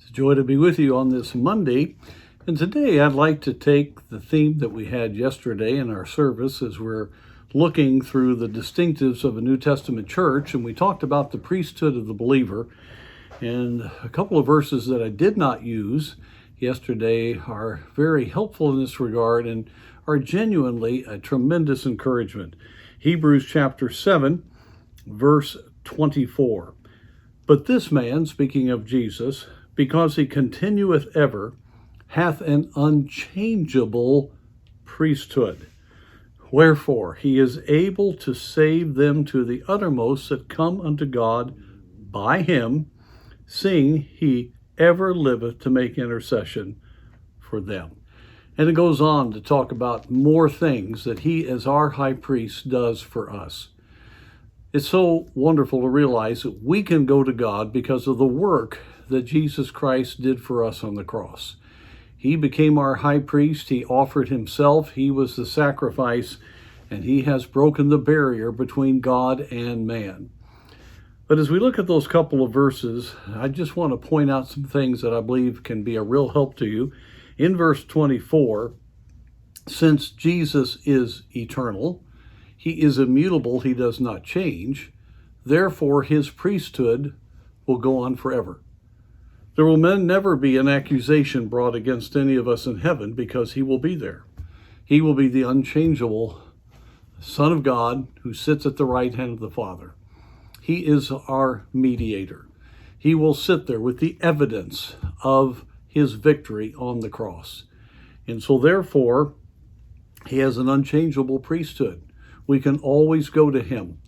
It's a joy to be with you on this Monday. And today I'd like to take the theme that we had yesterday in our service as we're looking through the distinctives of a New Testament church. And we talked about the priesthood of the believer. And a couple of verses that I did not use yesterday are very helpful in this regard and are genuinely a tremendous encouragement. Hebrews chapter 7, verse 24. But this man, speaking of Jesus, because he continueth ever, hath an unchangeable priesthood. Wherefore he is able to save them to the uttermost that come unto God by him, seeing he ever liveth to make intercession for them. And it goes on to talk about more things that he, as our high priest, does for us. It's so wonderful to realize that we can go to God because of the work that Jesus Christ did for us on the cross. He became our high priest. He offered himself. He was the sacrifice, and he has broken the barrier between God and man. But as we look at those couple of verses, I just want to point out some things that I believe can be a real help to you. In verse 24, since Jesus is eternal, he is immutable, he does not change, therefore his priesthood will go on forever. There will never be an accusation brought against any of us in heaven because he will be there. He will be the unchangeable Son of God who sits at the right hand of the Father. He is our mediator. He will sit there with the evidence of his victory on the cross. And so therefore, he has an unchangeable priesthood. We can always go to him.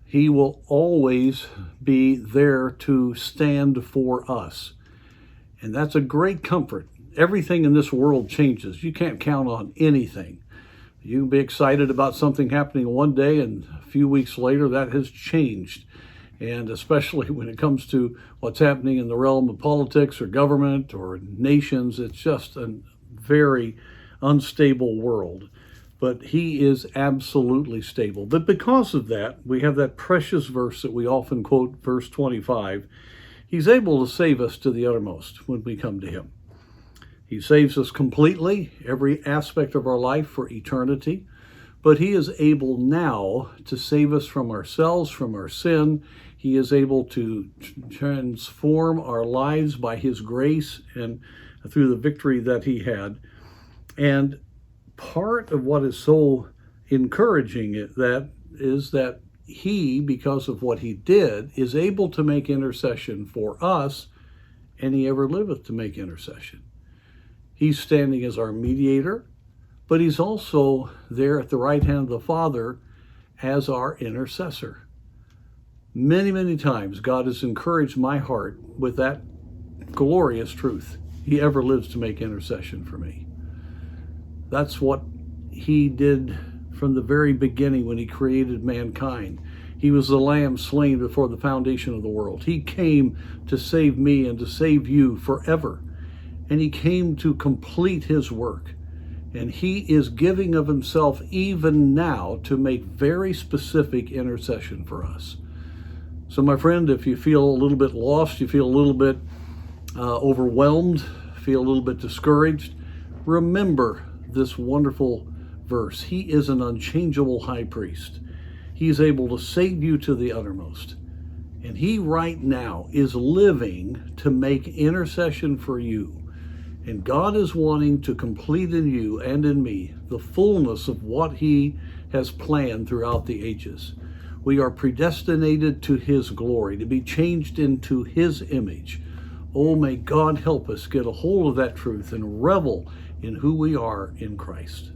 He will always be there to stand for us. And that's a great comfort. Everything in this world changes. You can't count on anything. You can be excited about something happening one day, and a few weeks later that has changed. And especially when it comes to what's happening in the realm of politics or government or nations, it's just a very unstable world. But he is absolutely stable. But because of that, we have that precious verse that we often quote, verse 25. He's able to save us to the uttermost when we come to him. He saves us completely, every aspect of our life for eternity. But he is able now to save us from ourselves, from our sin. He is able to transform our lives by his grace and through the victory that he had. And part of what is so encouraging is that he, because of what he did, is able to make intercession for us, and he ever liveth to make intercession. He's standing as our mediator, but he's also there at the right hand of the Father as our intercessor. Many, many times God has encouraged my heart with that glorious truth. He ever lives to make intercession for me. That's what he did from the very beginning when he created mankind. He was the lamb slain before the foundation of the world. He came to save me and to save you forever. And he came to complete his work. And he is giving of himself even now to make very specific intercession for us. So my friend, if you feel a little bit lost, you feel a little bit overwhelmed, feel a little bit discouraged, remember this wonderful verse. He is an unchangeable high priest. He is able to save you to the uttermost. And he right now is living to make intercession for you. And God is wanting to complete in you and in me the fullness of what he has planned throughout the ages. We are predestinated to his glory, to be changed into his image. Oh, may God help us get a hold of that truth and revel in who we are in Christ.